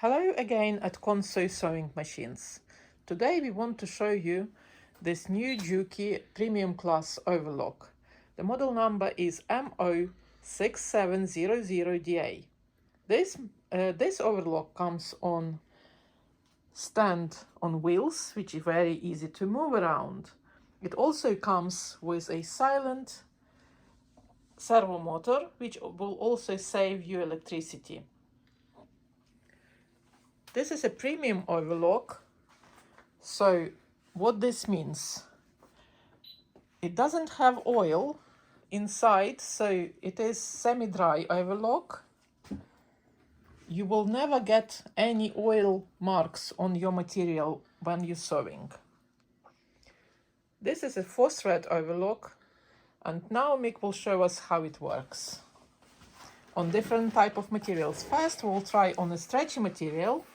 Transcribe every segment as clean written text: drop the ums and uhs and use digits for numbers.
Hello again at Console Sewing Machines. Today we want to show you this new JUKI Premium Class Overlock. The model number is MO6714DA. This overlock comes on stand on wheels, which is very easy to move around. It also comes with a silent servo motor, which will also save you electricity. This is a premium overlock. So what this means, it doesn't have oil inside, so it is semi-dry overlock. You will never get any oil marks on your material when you're sewing. This is a 4-thread overlock, and now Mick will show us how it works on different type of materials. First we'll try on a stretchy material.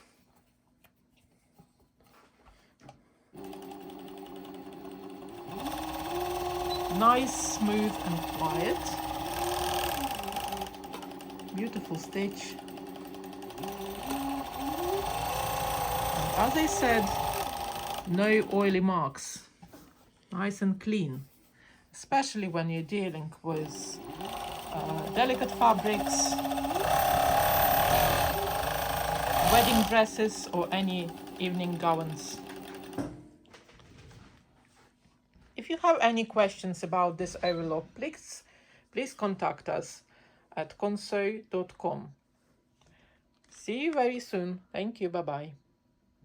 Nice, smooth and quiet. Beautiful stitch. And as I said, no oily marks. Nice and clean. Especially when you're dealing with delicate fabrics, wedding dresses or any evening gowns. If you have any questions about this overlock, please contact us at console.com. See you very soon. Thank you. Bye-bye.